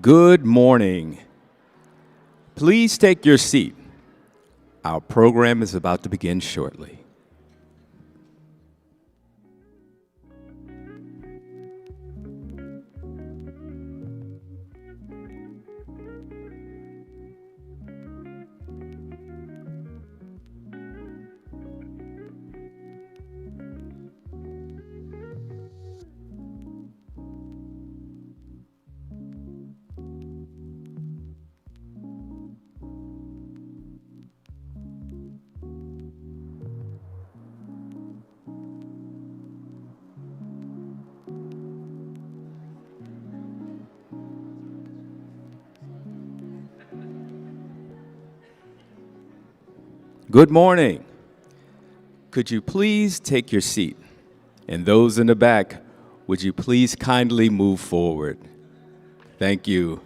Good morning. Please take your seat. Our program is about to begin shortly. Good morning. Could you please take your seat? And those in the back, would you please kindly move forward? Thank you.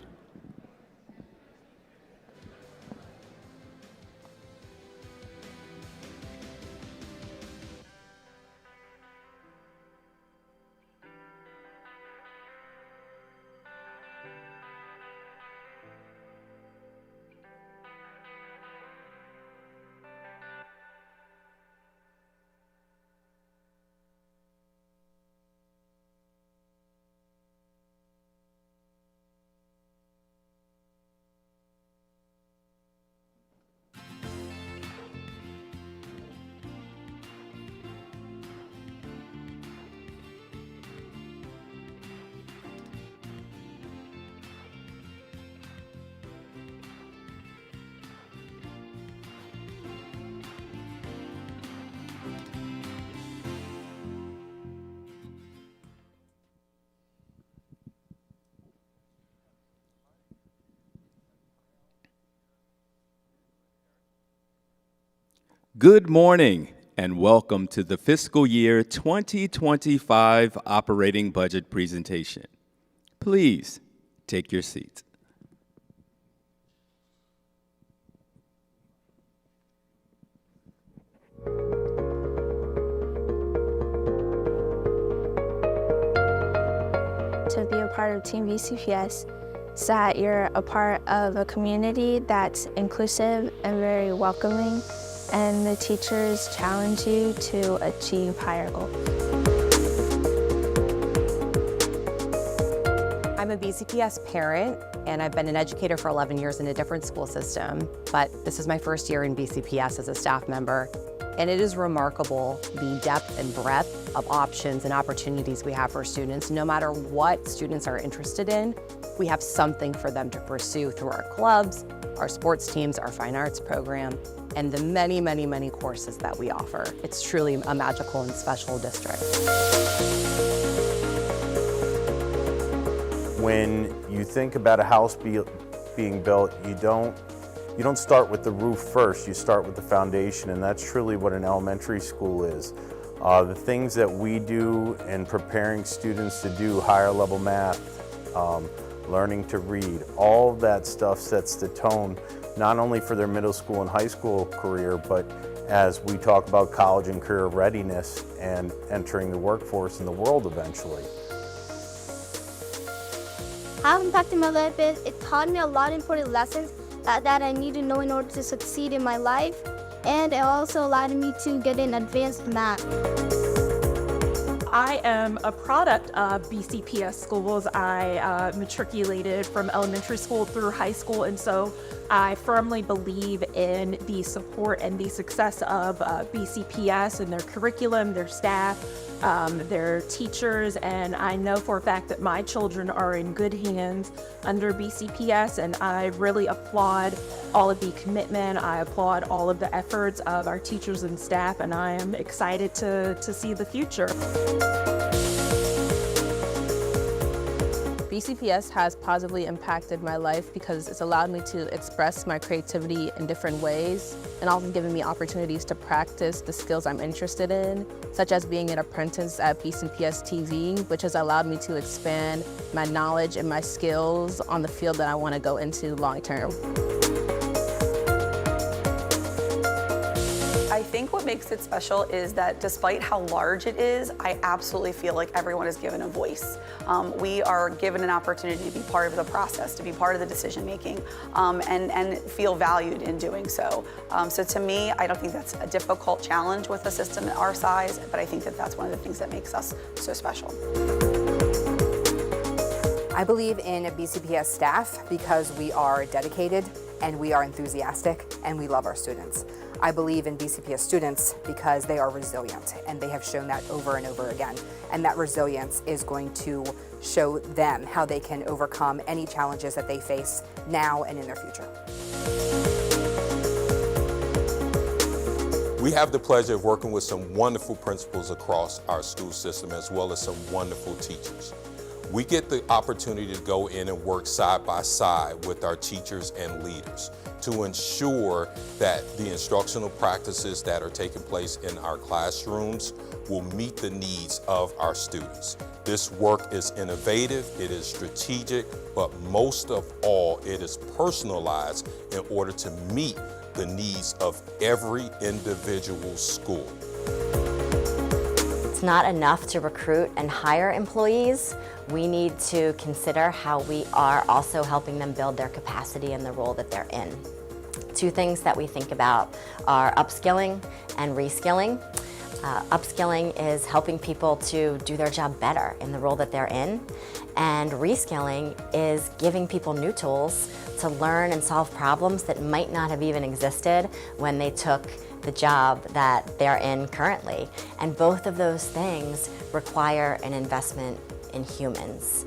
Good morning and welcome to the fiscal year 2025 operating budget presentation. Please take your seats. To be a part of Team BCPS is that you're a part of a community that's inclusive and very welcoming, and the teachers challenge you to achieve higher goals. I'm a BCPS parent, and I've been an educator for 11 years in a different school system, but this is my first year in BCPS as a staff member, and it is remarkable the depth and breadth of options and opportunities we have for students. No matter what students are interested in, we have something for them to pursue through our clubs, our sports teams, our fine arts program, and the many, many, many courses that we offer. It's truly a magical and special district. When you think about a house being built, you don't start with the roof first, you start with the foundation, and that's truly what an elementary school is. The things that we do in preparing students to do higher level math, learning to read, all of that stuff sets the tone, not only for their middle school and high school career, but as we talk about college and career readiness and entering the workforce in the world eventually. How impacted my life is it taught me a lot of important lessons that I need to know in order to succeed in my life, and it also allowed me to get in advanced math. I am a product of BCPS schools. I matriculated from elementary school through high school, and so I firmly believe in the support and the success of BCPS and their curriculum, their staff, their teachers, and I know for a fact that my children are in good hands under BCPS, and I really applaud all of the commitment. I applaud all of the efforts of our teachers and staff, and I am excited to see the future. BCPS has positively impacted my life because it's allowed me to express my creativity in different ways, and also given me opportunities to practice the skills I'm interested in, such as being an apprentice at BCPS-TV, which has allowed me to expand my knowledge and my skills on the field that I want to go into long term. I think what what makes it special is that despite how large it is, I absolutely feel like everyone is given a voice. We are given an opportunity to be part of the process, to be part of the decision making, and feel valued in doing so. So to me, I don't think that's a difficult challenge with a system our size, but I think that that's one of the things that makes us so special. I believe in BCPS staff because we are dedicated and we are enthusiastic and we love our students. I believe in BCPS students because they are resilient and they have shown that over and over again. And that resilience is going to show them how they can overcome any challenges that they face now and in their future. We have the pleasure of working with some wonderful principals across our school system as well as some wonderful teachers. We get the opportunity to go in and work side by side with our teachers and leaders to ensure that the instructional practices that are taking place in our classrooms will meet the needs of our students. This work is innovative, it is strategic, but most of all, it is personalized in order to meet the needs of every individual school. It's not enough to recruit and hire employees. We need to consider how we are also helping them build their capacity in the role that they're in. Two things that we think about are upskilling and reskilling. Upskilling is helping people to do their job better in the role that they're in, and reskilling is giving people new tools to learn and solve problems that might not have even existed when they took the job that they're in currently. And both of those things require an investment in humans.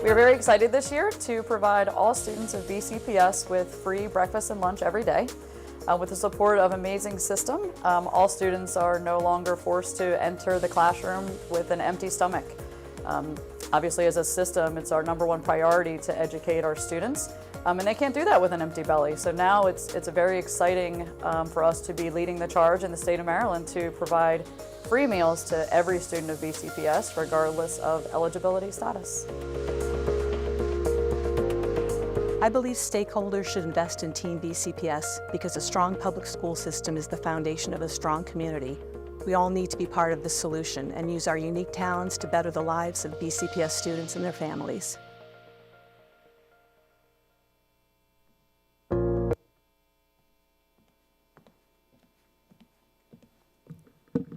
We are very excited this year to provide all students of BCPS with free breakfast and lunch every day. With the support of an amazing system, all students are no longer forced to enter the classroom with an empty stomach. Obviously, as a system, it's our #1 priority to educate our students, and they can't do that with an empty belly. So now it's a very exciting for us to be leading the charge in the state of Maryland to provide free meals to every student of BCPS, regardless of eligibility status. I believe stakeholders should invest in Team BCPS because a strong public school system is the foundation of a strong community. We all need to be part of the solution and use our unique talents to better the lives of BCPS students and their families.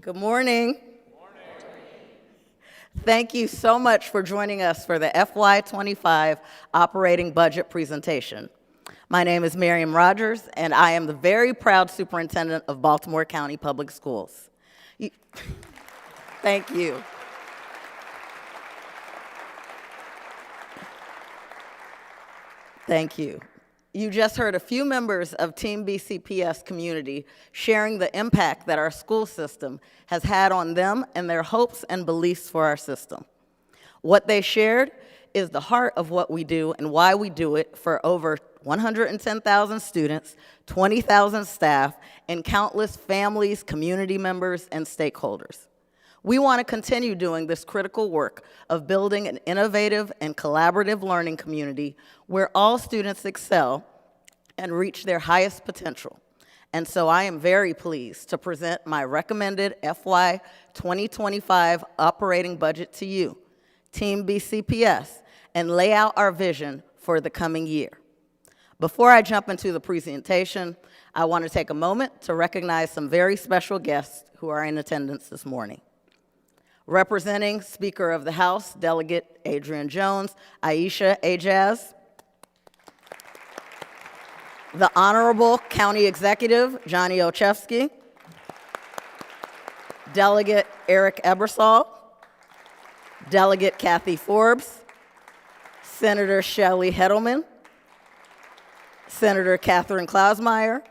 Good morning. Thank you so much for joining us for the FY25 operating budget presentation. My name is Miriam Rogers, and I am the very proud superintendent of Baltimore County Public Schools. Thank you. Thank you. You just heard a few members of Team BCPS community sharing the impact that our school system has had on them and their hopes and beliefs for our system. What they shared is the heart of what we do and why we do it for over 110,000 students, 20,000 staff, and countless families, community members, and stakeholders. We want to continue doing this critical work of building an innovative and collaborative learning community where all students excel and reach their highest potential. And so I am very pleased to present my recommended FY 2025 operating budget to you, Team BCPS, and lay out our vision for the coming year. Before I jump into the presentation, I want to take a moment to recognize some very special guests who are in attendance this morning. Representing Speaker of the House, Delegate Adrian Jones, Aisha Ajaz. The Honorable County Executive, Johnny Olszewski. Delegate Eric Ebersol. Delegate Kathy Forbes. Senator Shelley Heddleman. Senator Catherine Klausmeyer.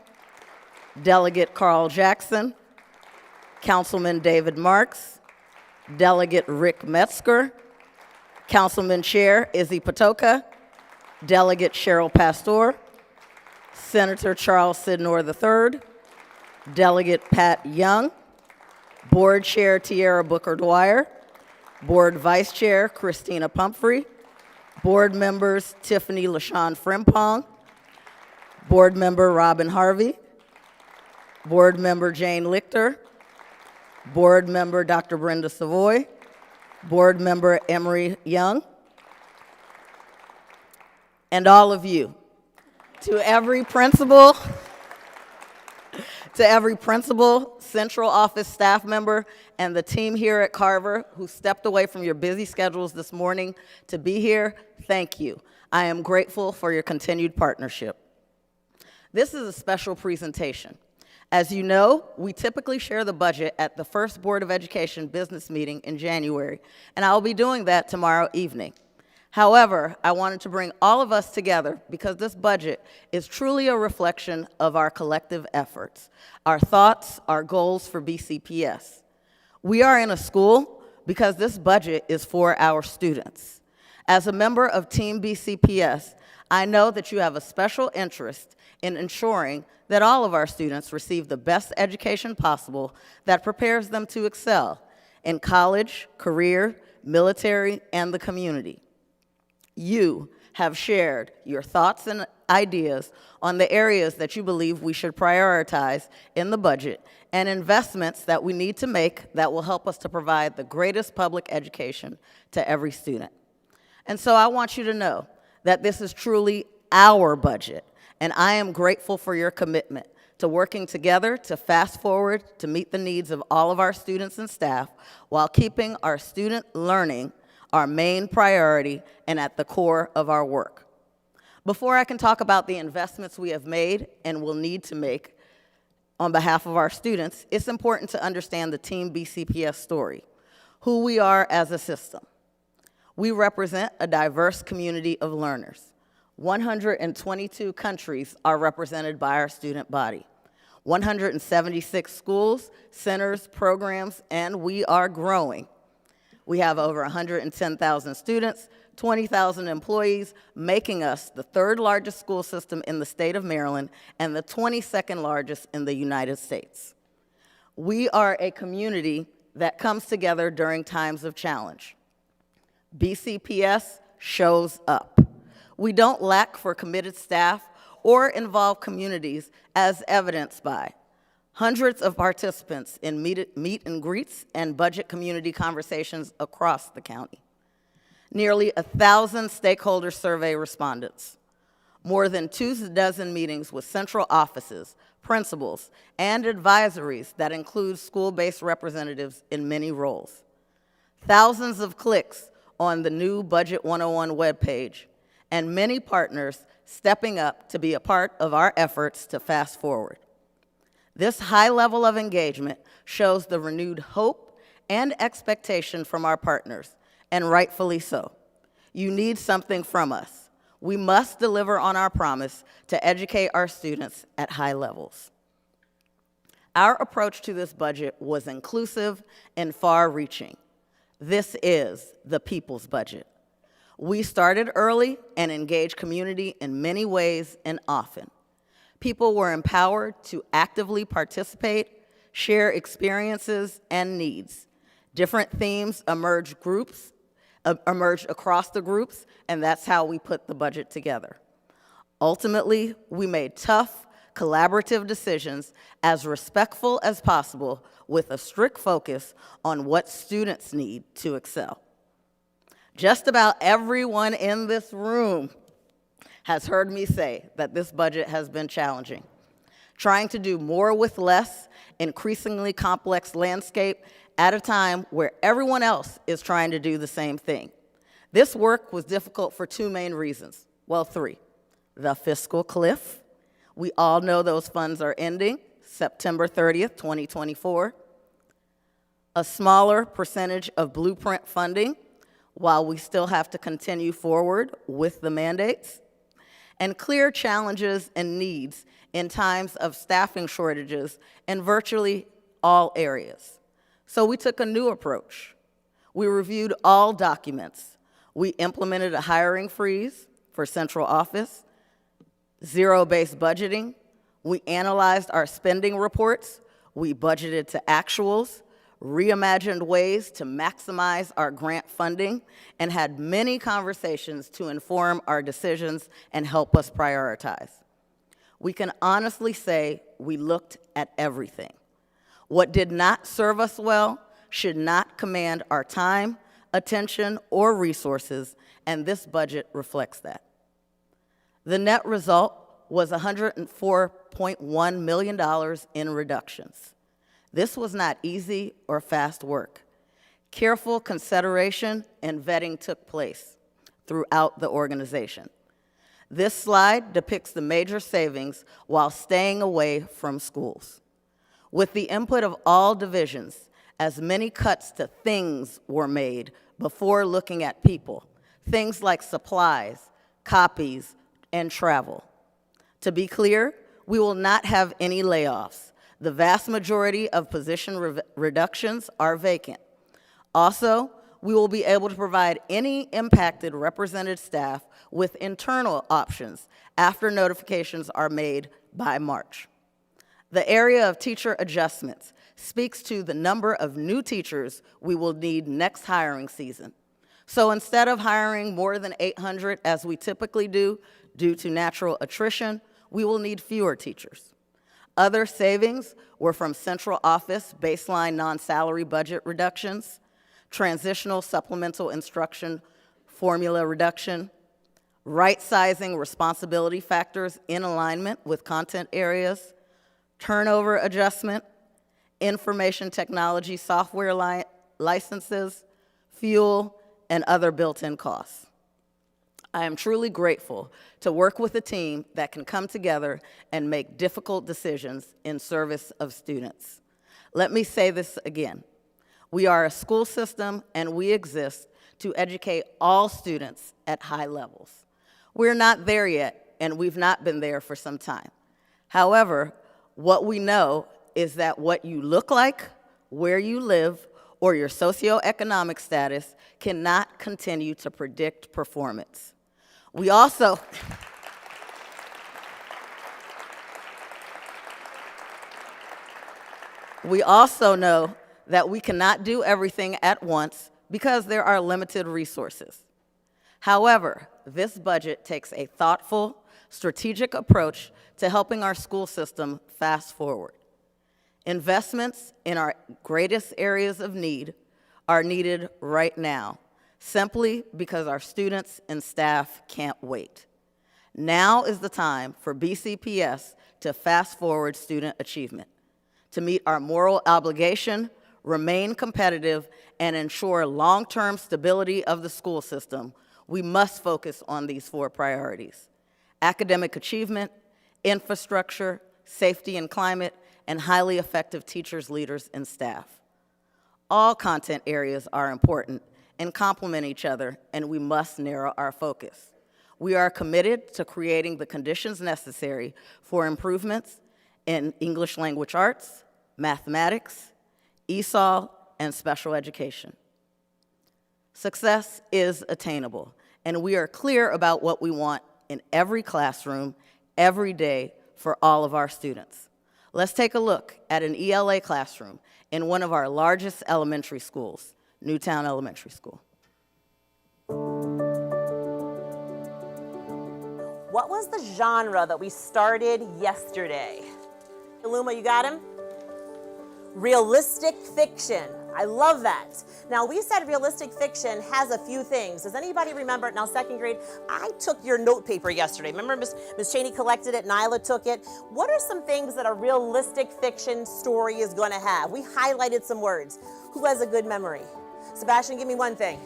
Delegate Carl Jackson. Councilman David Marks. Delegate Rick Metzger, Councilman Chair Izzy Patoka, Delegate Cheryl Pastor, Senator Charles Sidnor III, Delegate Pat Young, Board Chair Tierra Booker Dwyer, Board Vice Chair Christina Pumphrey, Board Members Tiffany LaShawn Frimpong, Board Member Robin Harvey, Board Member Jane Lichter, Board Member Dr. Brenda Savoy, Board Member Emery Young, and all of you. To every principal, central office staff member, and the team here at Carver who stepped away from your busy schedules this morning to be here, thank you. I am grateful for your continued partnership. This is a special presentation. As you know, we typically share the budget at the first Board of Education business meeting in January, and I'll be doing that tomorrow evening. However, I wanted to bring all of us together because this budget is truly a reflection of our collective efforts, our thoughts, our goals for BCPS. We are in a school because this budget is for our students. As a member of Team BCPS, I know that you have a special interest in ensuring that all of our students receive the best education possible that prepares them to excel in college, career, military, and the community. You have shared your thoughts and ideas on the areas that you believe we should prioritize in the budget and investments that we need to make that will help us to provide the greatest public education to every student. And so I want you to know that this is truly our budget, and I am grateful for your commitment to working together to fast forward to meet the needs of all of our students and staff while keeping our student learning our main priority and at the core of our work. Before I can talk about the investments we have made and will need to make on behalf of our students, it's important to understand the Team BCPS story, who we are as a system. We represent a diverse community of learners. 122 countries are represented by our student body. 176 schools, centers, programs, and we are growing. We have over 110,000 students, 20,000 employees, making us the third largest school system in the state of Maryland and the 22nd largest in the United States. We are a community that comes together during times of challenge. BCPS shows up. We don't lack for committed staff or involved communities as evidenced by hundreds of participants in meet and greets and budget community conversations across the county. Nearly 1,000 stakeholder survey respondents. More than 24 meetings with central offices, principals, and advisories that include school-based representatives in many roles. Thousands of clicks on the new Budget 101 webpage, and many partners stepping up to be a part of our efforts to fast forward. This high level of engagement shows the renewed hope and expectation from our partners, and rightfully so. You need something from us. We must deliver on our promise to educate our students at high levels. Our approach to this budget was inclusive and far-reaching. This is the people's budget. We started early and engaged community in many ways and often. People were empowered to actively participate, share experiences and needs. Different themes emerged across the groups, and that's how we put the budget together. Ultimately, we made tough, collaborative decisions as respectful as possible with a strict focus on what students need to excel. Just about everyone in this room has heard me say that this budget has been challenging. Trying to do more with less, increasingly complex landscape at a time where everyone else is trying to do the same thing. This work was difficult for two main reasons. Well, three. The fiscal cliff. We all know those funds are ending September 30th, 2024. A smaller percentage of blueprint funding while we still have to continue forward with the mandates, and clear challenges and needs in times of staffing shortages in virtually all areas. So we took a new approach. We reviewed all documents. We implemented a hiring freeze for central office, zero-based budgeting. We analyzed our spending reports. We budgeted to actuals, reimagined ways to maximize our grant funding, and had many conversations to inform our decisions and help us prioritize. We can honestly say we looked at everything. What did not serve us well should not command our time, attention, or resources, and this budget reflects that. The net result was $104.1 million in reductions. This was not easy or fast work. Careful consideration and vetting took place throughout the organization. This slide depicts the major savings while staying away from schools. With the input of all divisions, as many cuts to things were made before looking at people, things like supplies, copies, and travel. To be clear, we will not have any layoffs. The vast majority of position reductions are vacant. Also, we will be able to provide any impacted represented staff with internal options after notifications are made by March. The area of teacher adjustments speaks to the number of new teachers we will need next hiring season. So instead of hiring more than 800 as we typically do due to natural attrition, we will need fewer teachers. Other savings were from central office baseline non-salary budget reductions, transitional supplemental instruction formula reduction, right-sizing responsibility factors in alignment with content areas, turnover adjustment, information technology software licenses, fuel, and other built-in costs. I am truly grateful to work with a team that can come together and make difficult decisions in service of students. Let me say this again. We are a school system and we exist to educate all students at high levels. We're not there yet, and we've not been there for some time. However, what we know is that what you look like, where you live, or your socioeconomic status cannot continue to predict performance. We also know that we cannot do everything at once because there are limited resources. However, this budget takes a thoughtful, strategic approach to helping our school system fast forward. Investments in our greatest areas of need are needed right now, simply because our students and staff can't wait. Now is the time for BCPS to fast forward student achievement, to meet our moral obligation, remain competitive, and ensure long-term stability of the school system. We must focus on these 4 priorities: academic achievement, infrastructure, safety and climate, and highly effective teachers, leaders, and staff. All content areas are important and complement each other, and we must narrow our focus. We are committed to creating the conditions necessary for improvements in English language arts, mathematics, ESOL, and special education. Success is attainable, and we are clear about what we want in every classroom, every day, for all of our students. Let's take a look at an ELA classroom in one of our largest elementary schools, Newtown Elementary School. What was the genre that we started yesterday? Iluma, you got him? Realistic fiction. I love that. Now, we said realistic fiction has a few things. Does anybody remember? Now, 2nd grade, I took your note paper yesterday. Remember Ms. Cheney collected it, Nyla took it. What are some things that a realistic fiction story is going to have? We highlighted some words. Who has a good memory? Sebastian, give me one thing.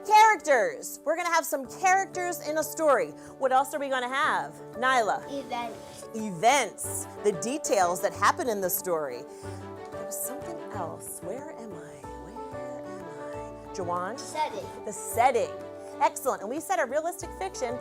Characters. We're going to have some characters in a story. What else are we going to have? Nyla. Events. The details that happen in the story. There was something else. Where am I? Jawan? Setting. The setting. Excellent. And we said a realistic fiction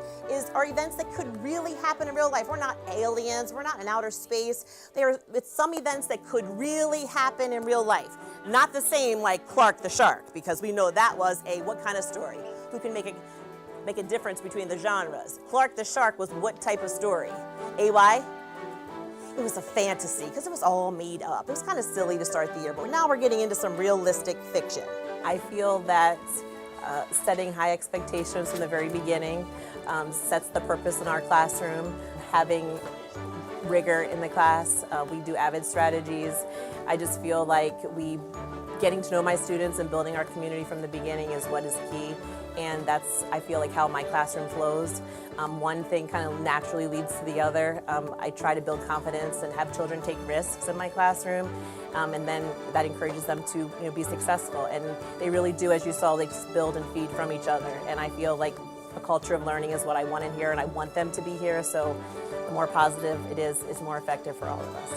are events that could really happen in real life. We're not aliens. We're not in outer space. It's some events that could really happen in real life. Not the same like Clark the Shark, because we know that was what kind of story? Who can make a difference between the genres? Clark the Shark was what type of story? AY? It was a fantasy, because it was all made up. It was kind of silly to start the year, but now we're getting into some realistic fiction. I feel that setting high expectations from the very beginning sets the purpose in our classroom. Having rigor in the class. We do AVID strategies. I just feel like getting to know my students and building our community from the beginning is what is key. And that's, I feel like, how my classroom flows. One thing kind of naturally leads to the other. I try to build confidence and have children take risks in my classroom, and then that encourages them to be successful. And they really do, as you saw, they just build and feed from each other. And I feel like a culture of learning is what I want in here, and I want them to be here. So the more positive it is, it's more effective for all of us.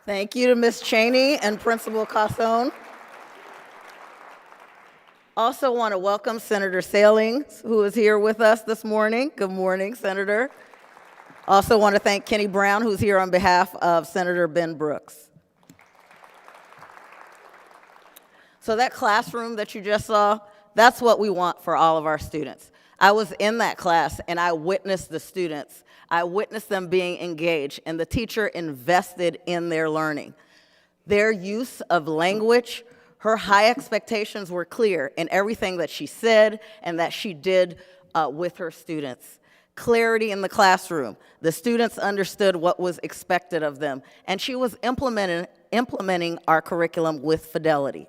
Thank you to Ms. Cheney and Principal Cassone. Also want to welcome Senator Salings, who is here with us this morning. Good morning, Senator. Also want to thank Kenny Brown, who's here on behalf of Senator Ben Brooks. So that classroom that you just saw, that's what we want for all of our students. I was in that class and I witnessed the students. I witnessed them being engaged, and the teacher invested in their learning. Their use of language, her high expectations were clear in everything that she said and that she did with her students. Clarity in the classroom. The students understood what was expected of them, and she was implementing our curriculum with fidelity.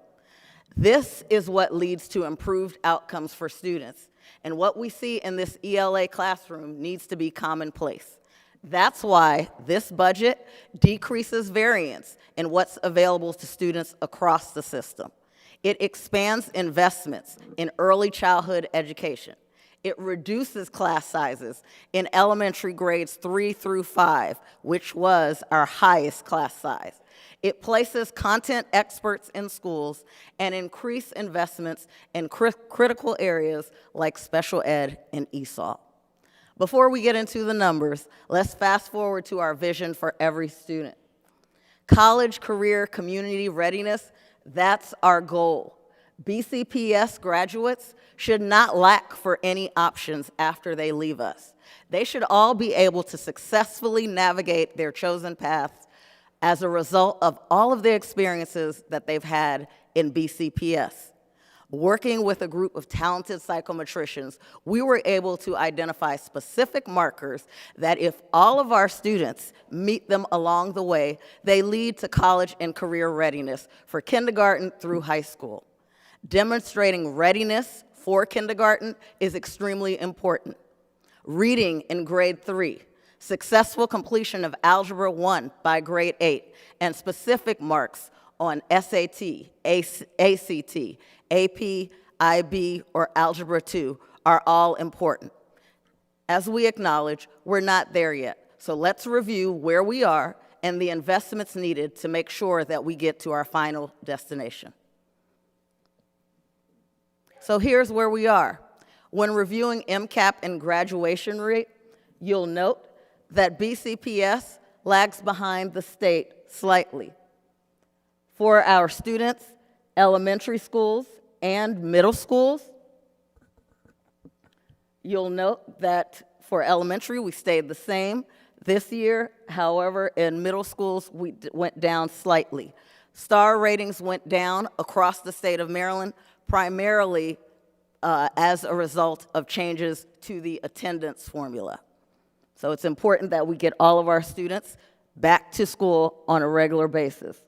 This is what leads to improved outcomes for students. And what we see in this ELA classroom needs to be commonplace. That's why this budget decreases variance in what's available to students across the system. It expands investments in early childhood education. It reduces class sizes in elementary grades 3 through 5, which was our highest class size. It places content experts in schools and increase investments in critical areas like special ed and ESOL. Before we get into the numbers, let's fast forward to our vision for every student. College, career, community readiness, that's our goal. BCPS graduates should not lack for any options after they leave us. They should all be able to successfully navigate their chosen paths as a result of all of the experiences that they've had in BCPS. Working with a group of talented psychometricians, we were able to identify specific markers that if all of our students meet them along the way, they lead to college and career readiness for kindergarten through high school. Demonstrating readiness for kindergarten is extremely important. Reading in grade 3, successful completion of Algebra 1 by grade 8, and specific marks on SAT, ACT, AP, IB, or Algebra 2 are all important. As we acknowledge, we're not there yet, so let's review where we are and the investments needed to make sure that we get to our final destination. So here's where we are. When reviewing MCAP and graduation rate, you'll note that BCPS lags behind the state slightly. For our students, elementary schools and middle schools, you'll note that for elementary, we stayed the same this year. However, in middle schools, we went down slightly. Star ratings went down across the state of Maryland, primarily as a result of changes to the attendance formula. So it's important that we get all of our students back to school on a regular basis.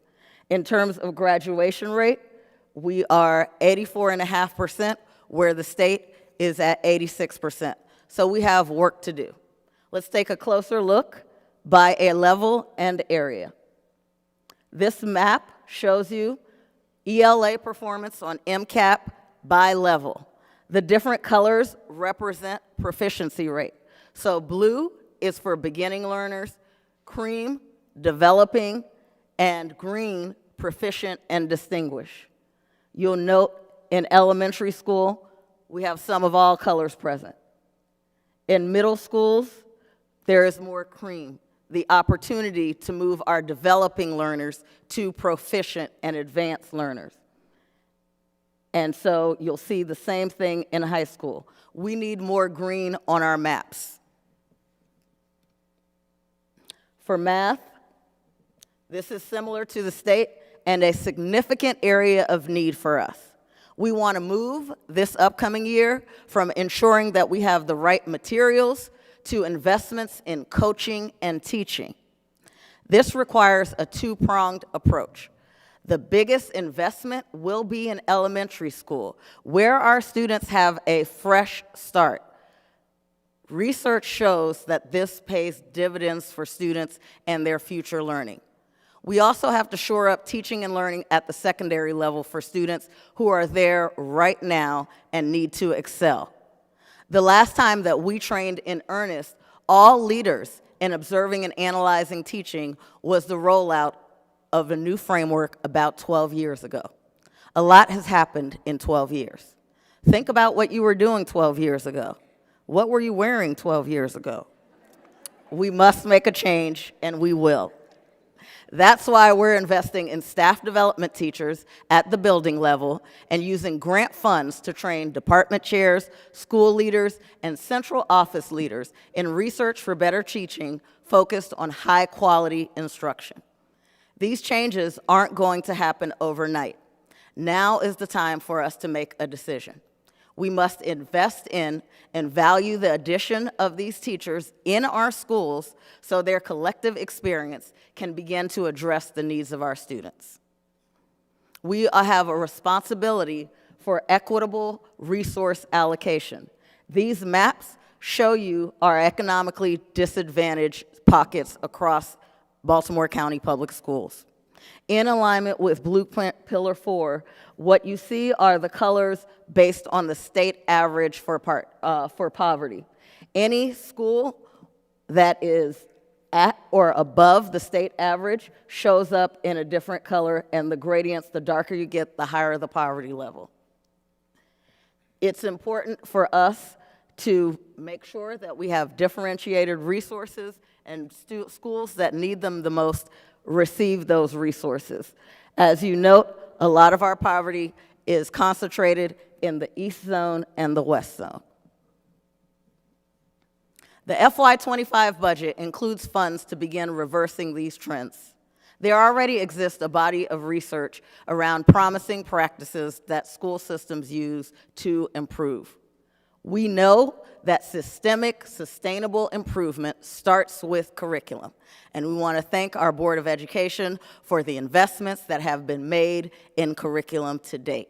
In terms of graduation rate, we are 84.5%, where the state is at 86%. So we have work to do. Let's take a closer look by a level and area. This map shows you ELA performance on MCAP by level. The different colors represent proficiency rate. So blue is for beginning learners, cream, developing, and green, proficient and distinguished. You'll note in elementary school, we have some of all colors present. In middle schools, there is more cream, the opportunity to move our developing learners to proficient and advanced learners. And so you'll see the same thing in high school. We need more green on our maps. For math, this is similar to the state and a significant area of need for us. We want to move this upcoming year from ensuring that we have the right materials to investments in coaching and teaching. This requires a two-pronged approach. The biggest investment will be in elementary school, where our students have a fresh start. Research shows that this pays dividends for students and their future learning. We also have to shore up teaching and learning at the secondary level for students who are there right now and need to excel. The last time that we trained in earnest all leaders in observing and analyzing teaching was the rollout of a new framework about 12 years ago. A lot has happened in 12 years. Think about what you were doing 12 years ago. What were you wearing 12 years ago? We must make a change, and we will. That's why we're investing in staff development teachers at the building level and using grant funds to train department chairs, school leaders, and central office leaders in research for better teaching focused on high-quality instruction. These changes aren't going to happen overnight. Now is the time for us to make a decision. We must invest in and value the addition of these teachers in our schools so their collective experience can begin to address the needs of our students. We have a responsibility for equitable resource allocation. These maps show you our economically disadvantaged pockets across Baltimore County Public Schools. In alignment with Blueprint Pillar 4, what you see are the colors based on the state average for poverty. Any school that is at or above the state average shows up in a different color, and the gradients, the darker you get, the higher the poverty level. It's important for us to make sure that we have differentiated resources, and schools that need them the most receive those resources. As you note, a lot of our poverty is concentrated in the East Zone and the West Zone. The FY25 budget includes funds to begin reversing these trends. There already exists a body of research around promising practices that school systems use to improve. We know that systemic, sustainable improvement starts with curriculum, and we want to thank our Board of Education for the investments that have been made in curriculum to date.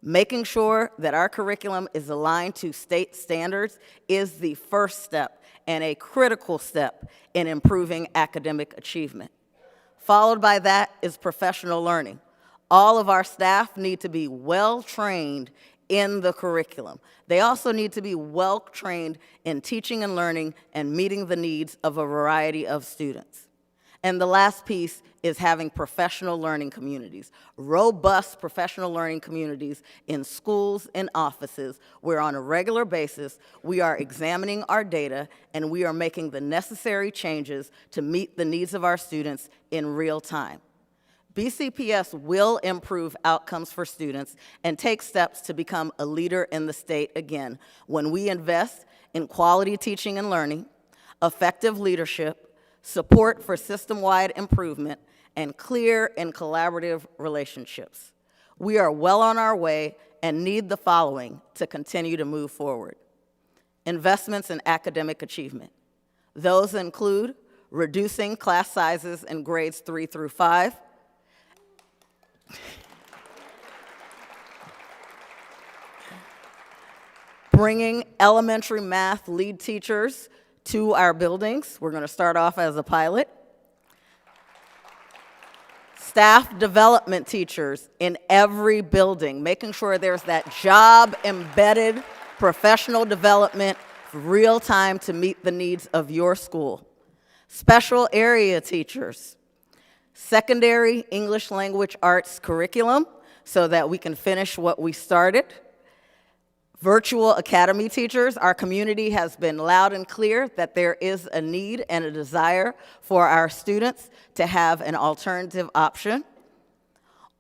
Making sure that our curriculum is aligned to state standards is the first step and a critical step in improving academic achievement. Followed by that is professional learning. All of our staff need to be well-trained in the curriculum. They also need to be well-trained in teaching and learning and meeting the needs of a variety of students. And the last piece is having professional learning communities, robust professional learning communities in schools and offices where on a regular basis we are examining our data and we are making the necessary changes to meet the needs of our students in real time. BCPS will improve outcomes for students and take steps to become a leader in the state again when we invest in quality teaching and learning, effective leadership, support for system-wide improvement, and clear and collaborative relationships. We are well on our way and need the following to continue to move forward. Investments in academic achievement. Those include reducing class sizes in grades 3 through 5, bringing elementary math lead teachers to our buildings. We're going to start off as a pilot. Staff development teachers in every building, making sure there's that job-embedded professional development real time to meet the needs of your school. Special area teachers. Secondary English language arts curriculum so that we can finish what we started. Virtual academy teachers, our community has been loud and clear that there is a need and a desire for our students to have an alternative option.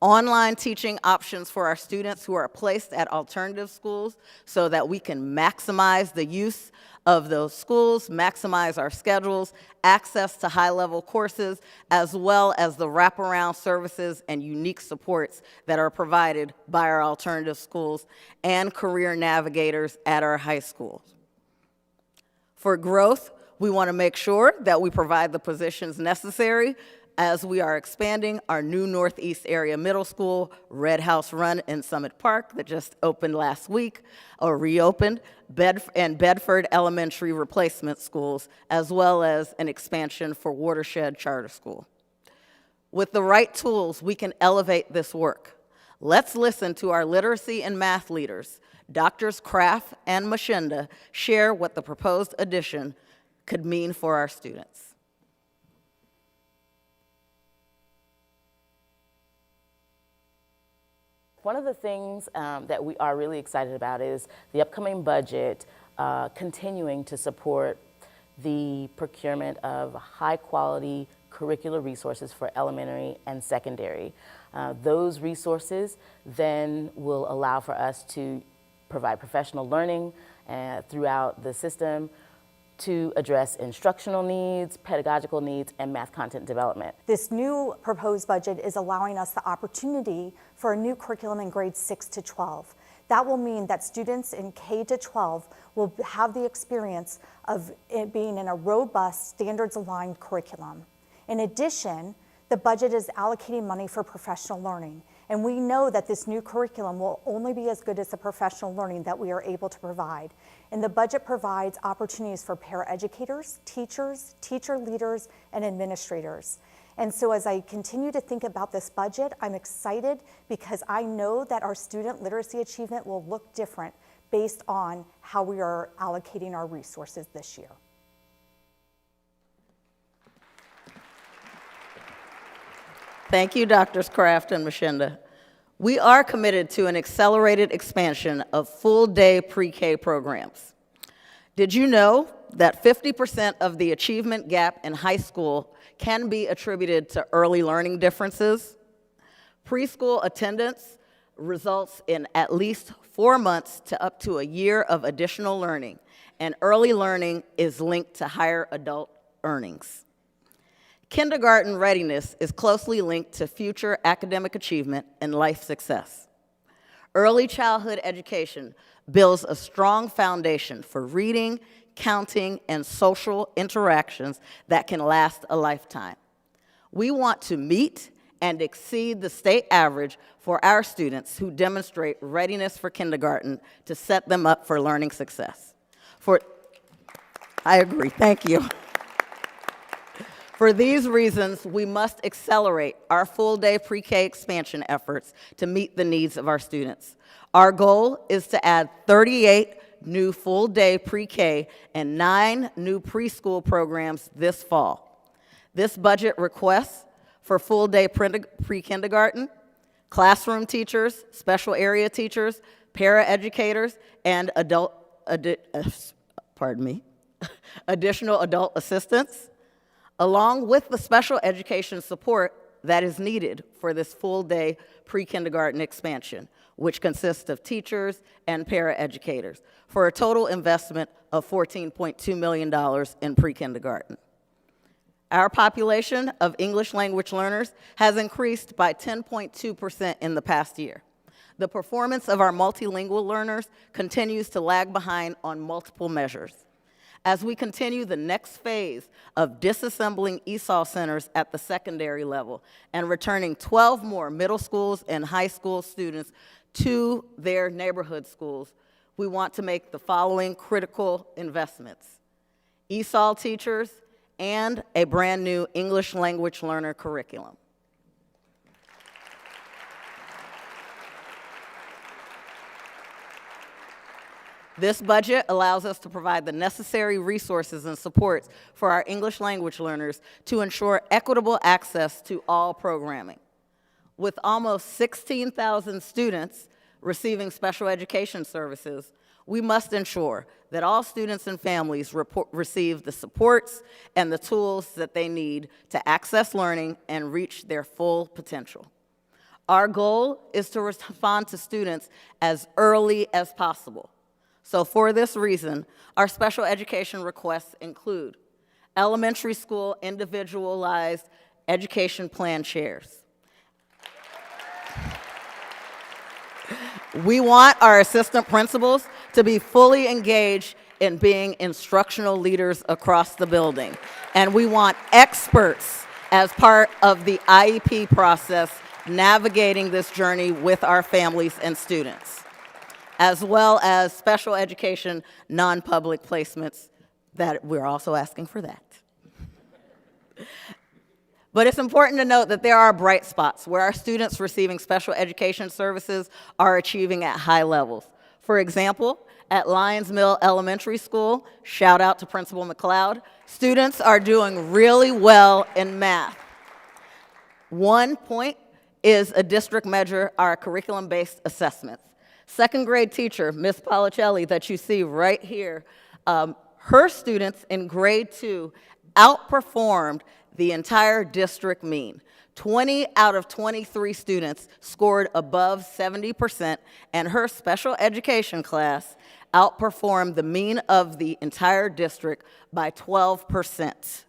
Online teaching options for our students who are placed at alternative schools so that we can maximize the use of those schools, maximize our schedules, access to high-level courses, as well as the wraparound services and unique supports that are provided by our alternative schools and career navigators at our high schools. For growth, we want to make sure that we provide the positions necessary as we are expanding our new Northeast Area Middle School, Red House Run in Summit Park that just opened last week, or reopened, and Bedford Elementary Replacement Schools, as well as an expansion for Watershed Charter School. With the right tools, we can elevate this work. Let's listen to our literacy and math leaders, Drs. Kraft and Mashinda, share what the proposed addition could mean for our students. One of the things that we are really excited about is the upcoming budget continuing to support the procurement of high-quality curricular resources for elementary and secondary. Those resources then will allow for us to provide professional learning throughout the system to address instructional needs, pedagogical needs, and math content development. This new proposed budget is allowing us the opportunity for a new curriculum in grades 6 to 12. That will mean that students in K to 12 will have the experience of it being in a robust, standards-aligned curriculum. In addition, the budget is allocating money for professional learning. And we know that this new curriculum will only be as good as the professional learning that we are able to provide. And the budget provides opportunities for paraeducators, teachers, teacher leaders, and administrators. And so as I continue to think about this budget, I'm excited because I know that our student literacy achievement will look different based on how we are allocating our resources this year. Thank you, Drs. Kraft and Mashinda. We are committed to an accelerated expansion of full-day pre-K programs. Did you know that 50% of the achievement gap in high school can be attributed to early learning differences? Preschool attendance results in at least 4 months to up to a year of additional learning, and early learning is linked to higher adult earnings. Kindergarten readiness is closely linked to future academic achievement and life success. Early childhood education builds a strong foundation for reading, counting, and social interactions that can last a lifetime. We want to meet and exceed the state average for our students who demonstrate readiness for kindergarten to set them up for learning success. I agree, thank you. For these reasons, we must accelerate our full-day pre-K expansion efforts to meet the needs of our students. Our goal is to add 38 new full-day pre-K and 9 new preschool programs this fall. This budget requests for full-day pre-kindergarten, classroom teachers, special area teachers, paraeducators, and additional adult assistants, along with the special education support that is needed for this full-day pre-kindergarten expansion, which consists of teachers and paraeducators, for a total investment of $14.2 million in pre-kindergarten. Our population of English language learners has increased by 10.2% in the past year. The performance of our multilingual learners continues to lag behind on multiple measures. As we continue the next phase of disassembling ESOL centers at the secondary level and returning 12 more middle schools and high school students to their neighborhood schools, we want to make the following critical investments: ESOL teachers and a brand new English language learner curriculum. This budget allows us to provide the necessary resources and supports for our English language learners to ensure equitable access to all programming. With almost 16,000 students receiving special education services, we must ensure that all students and families receive the supports and the tools that they need to access learning and reach their full potential. Our goal is to respond to students as early as possible, So for this reason, our special education requests include elementary school individualized education plan chairs. We want our assistant principals to be fully engaged in being instructional leaders across the building. And we want experts as part of the IEP process navigating this journey with our families and students, as well as special education non-public placements that we're also asking for that. But it's important to note that there are bright spots where our students receiving special education services are achieving at high levels. For example, at Lyons Mill Elementary School, shout out to Principal McLeod, students are doing really well in math. One point is a district measure, our curriculum-based assessments. Second grade teacher, Ms. Policelli, that you see right here, her students in grade 2 outperformed the entire district mean. 20 out of 23 students scored above 70%, and her special education class outperformed the mean of the entire district by 12%.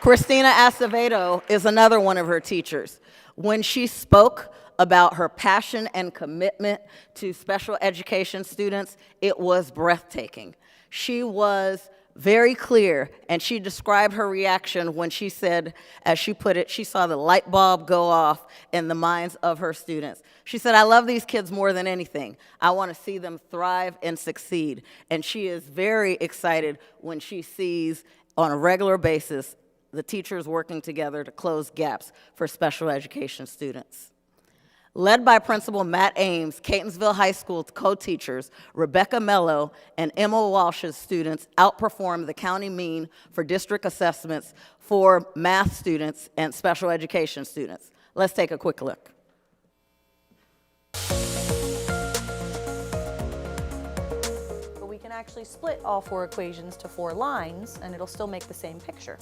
Christina Acevedo is another one of her teachers. When she spoke about her passion and commitment to special education students, it was breathtaking. She was very clear, and she described her reaction when she said, as she put it, she saw the light bulb go off in the minds of her students. She said, "I love these kids more than anything. I want to see them thrive and succeed." And she is very excited when she sees, on a regular basis, the teachers working together to close gaps for special education students. Led by Principal Matt Ames, Catonsville High School co-teachers Rebecca Mello and Emma Walsh's students outperformed the county mean for district assessments for math students and special education students. Let's take a quick look. But we can actually split all 4 equations to 4 lines, and it'll still make the same picture.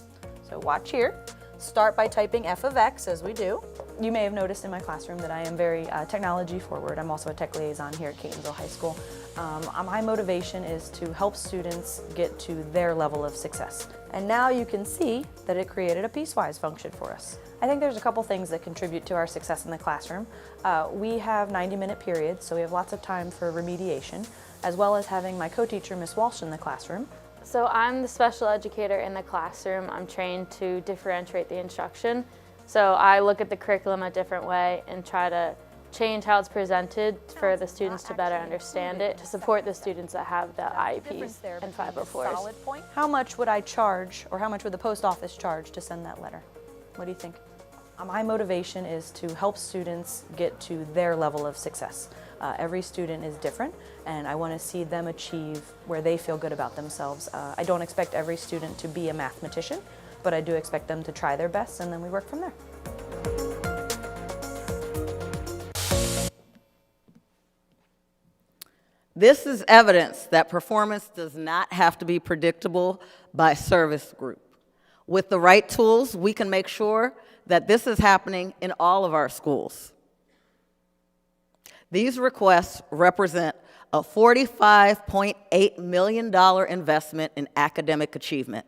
So watch here. Start by typing f of x, as we do. You may have noticed in my classroom that I am very technology forward. I'm also a tech liaison here at Catonsville High School. My motivation is to help students get to their level of success. And now you can see that it created a piecewise function for us. I think there's a couple things that contribute to our success in the classroom. We have 90-minute periods, so we have lots of time for remediation, as well as having my co-teacher, Ms. Walsh, in the classroom. So I'm the special educator in the classroom. I'm trained to differentiate the instruction. So I look at the curriculum a different way and try to change how it's presented for the students to better understand it, to support the students that have the IEPs and 504s. How much would I charge, or how much would the post office charge to send that letter? What do you think? My motivation is to help students get to their level of success. Every student is different, and I want to see them achieve where they feel good about themselves. I don't expect every student to be a mathematician, but I do expect them to try their best, and then we work from there. This is evidence that performance does not have to be predictable by service group. With the right tools, we can make sure that this is happening in all of our schools. These requests represent a $45.8 million investment in academic achievement,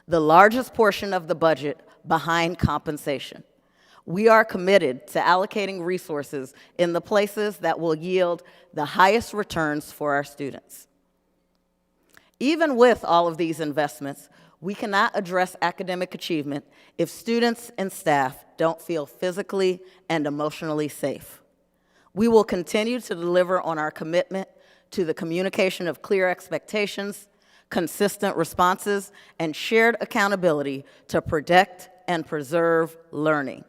the largest portion of the budget behind compensation. We are committed to allocating resources in the places that will yield the highest returns for our students. Even with all of these investments, we cannot address academic achievement if students and staff don't feel physically and emotionally safe. We will continue to deliver on our commitment to the communication of clear expectations, consistent responses, and shared accountability to protect and preserve learning.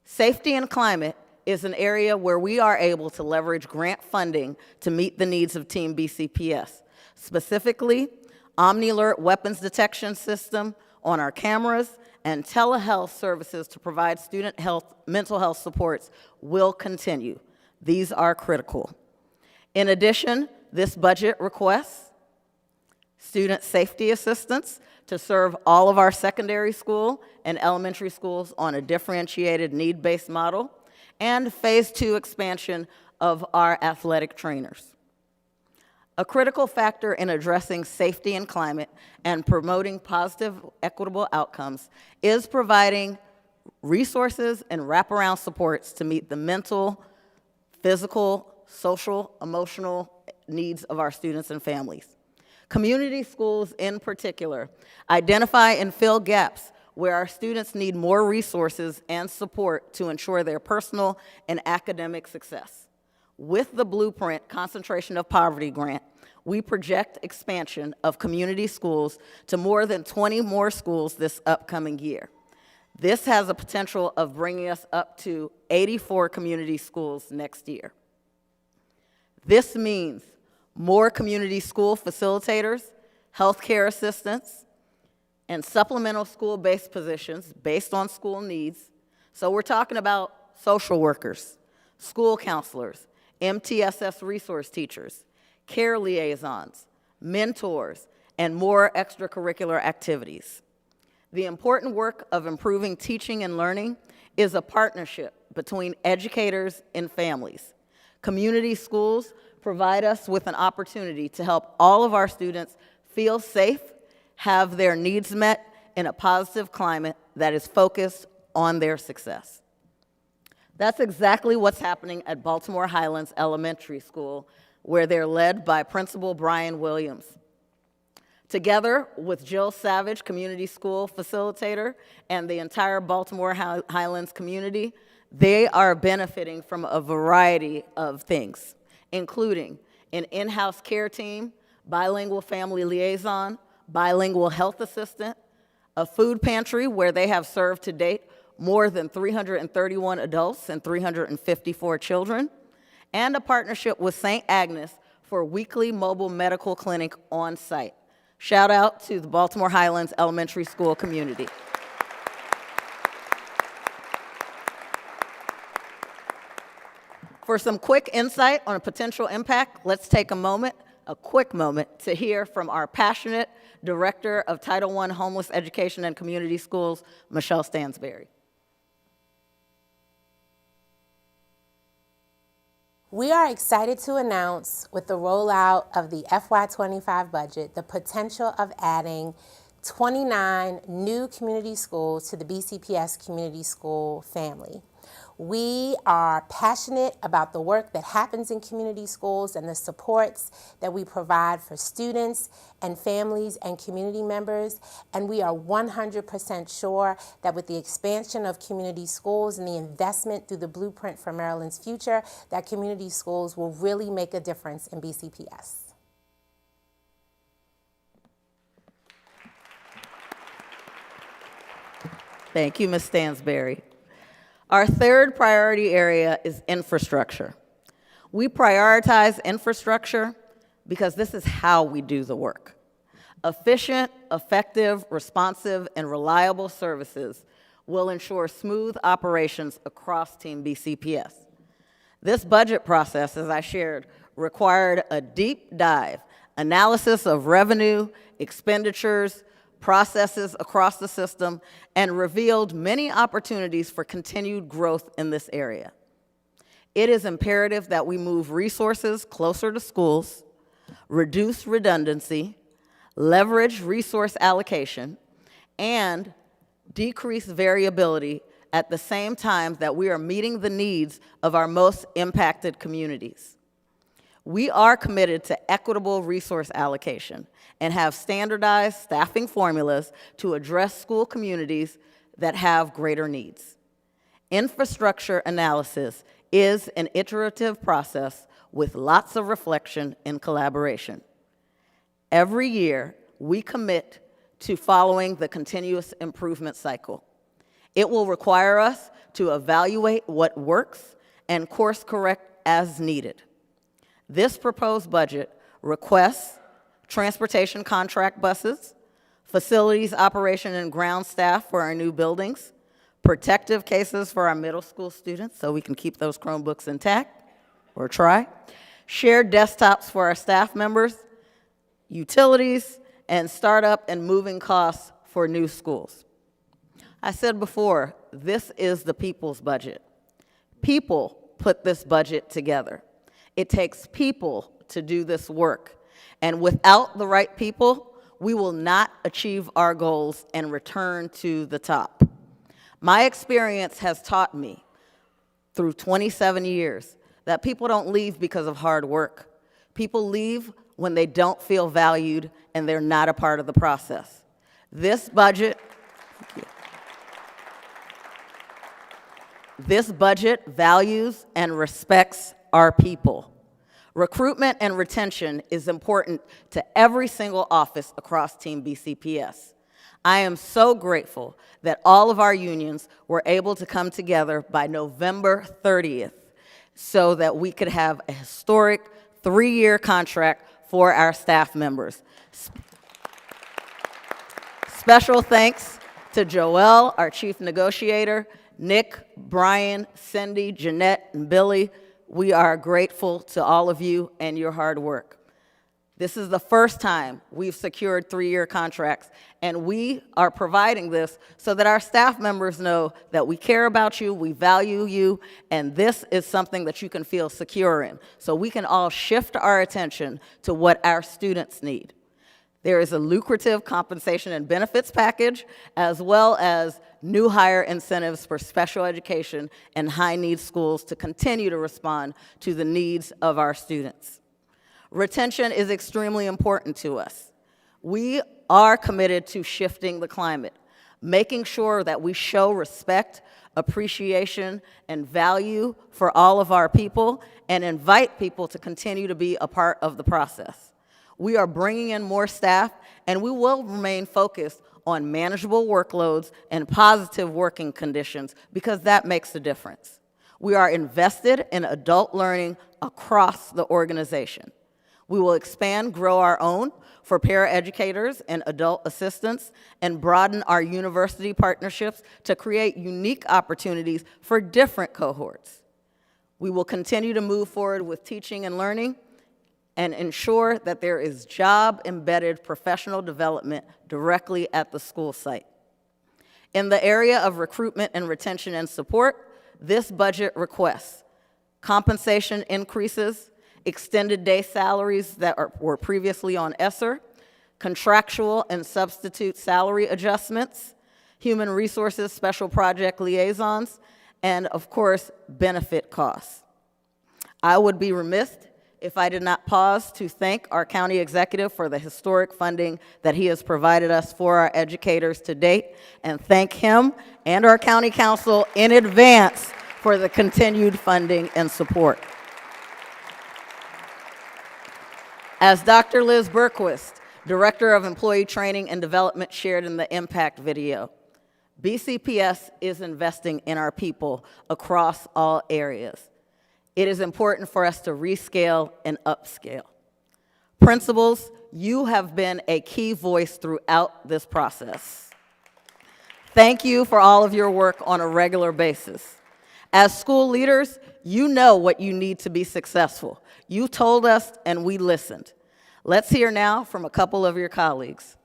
Safety and climate is an area where we are able to leverage grant funding to meet the needs of Team BCPS. Specifically, OmniAlert weapons detection system on our cameras and telehealth services to provide student health, mental health supports will continue. These are critical. In addition, this budget requests student safety assistance to serve all of our secondary school and elementary schools on a differentiated need-based model, and Phase 2 expansion of our athletic trainers. A critical factor in addressing safety and climate and promoting positive, equitable outcomes is providing resources and wraparound supports to meet the mental, physical, social, emotional needs of our students and families. Community schools in particular identify and fill gaps where our students need more resources and support to ensure their personal and academic success. With the Blueprint Concentration of Poverty Grant, we project expansion of community schools to more than 20 more schools this upcoming year. This has a potential of bringing us up to 84 community schools next year. This means more community school facilitators, healthcare assistants, and supplemental school-based positions based on school needs. So we're talking about social workers, school counselors, MTSS resource teachers, care liaisons, mentors, and more extracurricular activities. The important work of improving teaching and learning is a partnership between educators and families. Community schools provide us with an opportunity to help all of our students feel safe, have their needs met in a positive climate that is focused on their success. That's exactly what's happening at Baltimore Highlands Elementary School, where they're led by Principal Brian Williams. Together with Jill Savage, Community School Facilitator, and the entire Baltimore Highlands community, they are benefiting from a variety of things, including an in-house care team, bilingual family liaison, bilingual health assistant, a food pantry where they have served to date more than 331 adults and 354 children, and a partnership with St. Agnes for weekly mobile medical clinic on site. Shout out to the Baltimore Highlands Elementary School community. For some quick insight on a potential impact, let's take a quick moment to hear from our passionate Director of Title I Homeless Education and Community Schools, Michelle Stansberry. We are excited to announce with the rollout of the FY25 budget the potential of adding 29 new community schools to the BCPS community school family. We are passionate about the work that happens in community schools and the supports that we provide for students and families and community members, and we are 100% sure that with the expansion of community schools and the investment through the Blueprint for Maryland's Future, that community schools will really make a difference in BCPS. Thank you, Ms. Stansberry. Our third priority area is infrastructure. We prioritize infrastructure because this is how we do the work. Efficient, effective, responsive, and reliable services will ensure smooth operations across Team BCPS. This budget process, as I shared, required a deep dive analysis of revenue, expenditures, processes across the system, and revealed many opportunities for continued growth in this area. It is imperative that we move resources closer to schools, reduce redundancy, leverage resource allocation, and decrease variability at the same time that we are meeting the needs of our most impacted communities. We are committed to equitable resource allocation and have standardized staffing formulas to address school communities that have greater needs. Infrastructure analysis is an iterative process with lots of reflection and collaboration. Every year, we commit to following the continuous improvement cycle. It will require us to evaluate what works and course correct as needed. This proposed budget requests transportation contract buses, facilities operation and ground staff for our new buildings, protective cases for our middle school students so we can keep those Chromebooks intact, or try, shared desktops for our staff members, utilities, and startup and moving costs for new schools. I said before, this is the people's budget. People put this budget together. It takes people to do this work. And without the right people, we will not achieve our goals and return to the top. My experience has taught me through 27 years that people don't leave because of hard work. People leave when they don't feel valued and they're not a part of the process. This budget values and respects our people. Recruitment and retention is important to every single office across Team BCPS. I am so grateful that all of our unions were able to come together by November 30th so that we could have a historic 3-year contract for our staff members. Special thanks to Joelle, our chief negotiator, Nick, Brian, Cindy, Jeanette, and Billy. We are grateful to all of you and your hard work. This is the first time we've secured 3-year contracts, and we are providing this so that our staff members know that we care about you, we value you, and this is something that you can feel secure in. So we can all shift our attention to what our students need. There is a lucrative compensation and benefits package, as well as new hire incentives for special education and high-need schools to continue to respond to the needs of our students. Retention is extremely important to us. We are committed to shifting the climate, making sure that we show respect, appreciation, and value for all of our people, and invite people to continue to be a part of the process. We are bringing in more staff, and we will remain focused on manageable workloads and positive working conditions because that makes a difference. We are invested in adult learning across the organization. We will expand Grow Our Own for paraeducators and adult assistants and broaden our university partnerships to create unique opportunities for different cohorts. We will continue to move forward with teaching and learning and ensure that there is job-embedded professional development directly at the school site. In the area of recruitment and retention and support, this budget requests compensation increases, extended day salaries that were previously on ESSER, contractual and substitute salary adjustments, human resources special project liaisons, and of course, benefit costs. I would be remiss if I did not pause to thank our county executive for the historic funding that he has provided us for our educators to date, and thank him and our county council in advance for the continued funding and support. As Dr. Liz Berquist, Director of Employee Training and Development, shared in the Impact video, BCPS is investing in our people across all areas. It is important for us to rescale and upscale. Principals, you have been a key voice throughout this process. Thank you for all of your work on a regular basis. As school leaders, you know what you need to be successful. You told us and we listened. Let's hear now from a couple of your colleagues.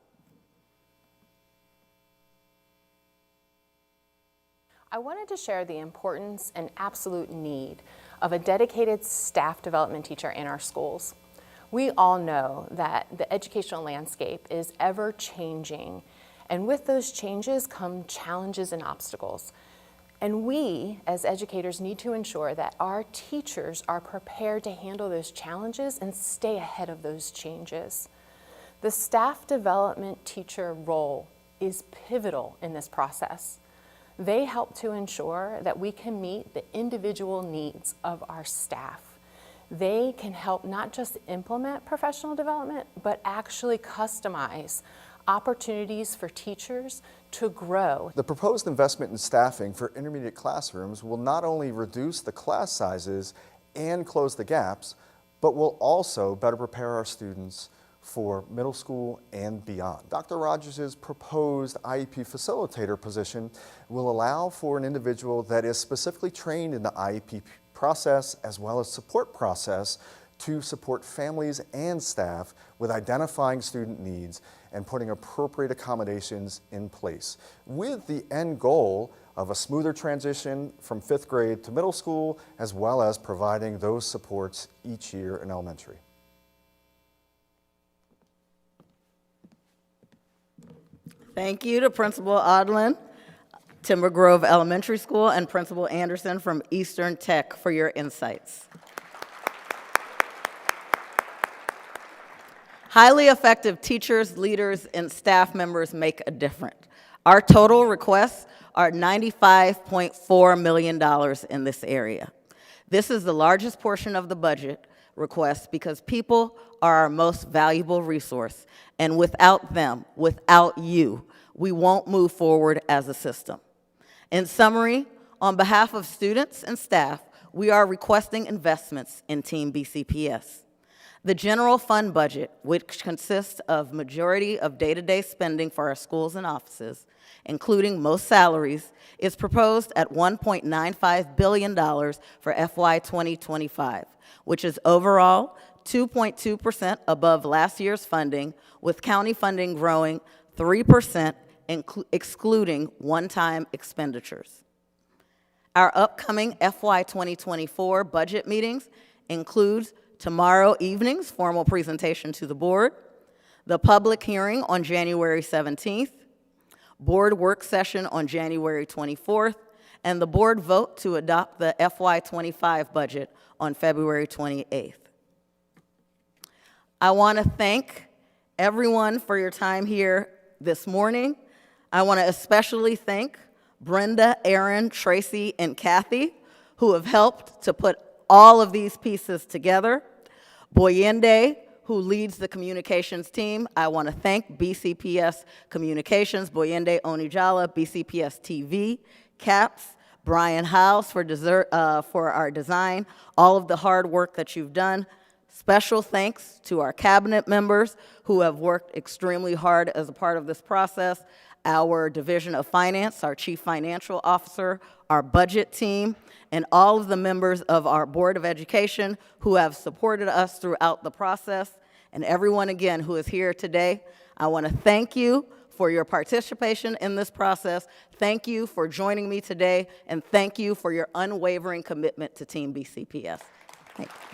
I wanted to share the importance and absolute need of a dedicated staff development teacher in our schools. We all know that the educational landscape is ever changing, and with those changes come challenges and obstacles. And we, as educators, need to ensure that our teachers are prepared to handle those challenges and stay ahead of those changes. The staff development teacher role is pivotal in this process. They help to ensure that we can meet the individual needs of our staff. They can help not just implement professional development, but actually customize opportunities for teachers to grow. The proposed investment in staffing for intermediate classrooms will not only reduce the class sizes and close the gaps, but will also better prepare our students for middle school and beyond. Dr. Rogers' proposed IEP facilitator position will allow for an individual that is specifically trained in the IEP process as well as support process to support families and staff with identifying student needs and putting appropriate accommodations in place, with the end goal of a smoother transition from 5th grade to middle school, as well as providing those supports each year in elementary. Thank you to Principal Odlin, Timber Grove Elementary School, and Principal Anderson from Eastern Tech for your insights. Highly effective teachers, leaders, and staff members make a difference. Our total requests are $95.4 million in this area. This is the largest portion of the budget request because people are our most valuable resource, and without them, without you, we won't move forward as a system. In summary, on behalf of students and staff, we are requesting investments in Team BCPS. The general fund budget, which consists of majority of day-to-day spending for our schools and offices, including most salaries, is proposed at $1.95 billion for FY 2025, which is overall 2.2% above last year's funding, with county funding growing 3%, excluding one-time expenditures. Our upcoming FY 2024 budget meetings include tomorrow evening's formal presentation to the board, the public hearing on January 17th, board work session on January 24th, and the board vote to adopt the FY 25 budget on February 28th. I want to thank everyone for your time here this morning. I want to especially thank Brenda, Aaron, Tracy, and Kathy, who have helped to put all of these pieces together. Boyende, who leads the communications team. I want to thank BCPS Communications, Boyende Onijala, BCPS-TV, CAPS, Brian House for our design, all of the hard work that you've done. Special thanks to our cabinet members who have worked extremely hard as a part of this process, our Division of Finance, our Chief Financial Officer, our budget team, and all of the members of our Board of Education who have supported us throughout the process, and everyone again who is here today. I want to thank you for your participation in this process. Thank you for joining me today, and thank you for your unwavering commitment to Team BCPS. Thank you.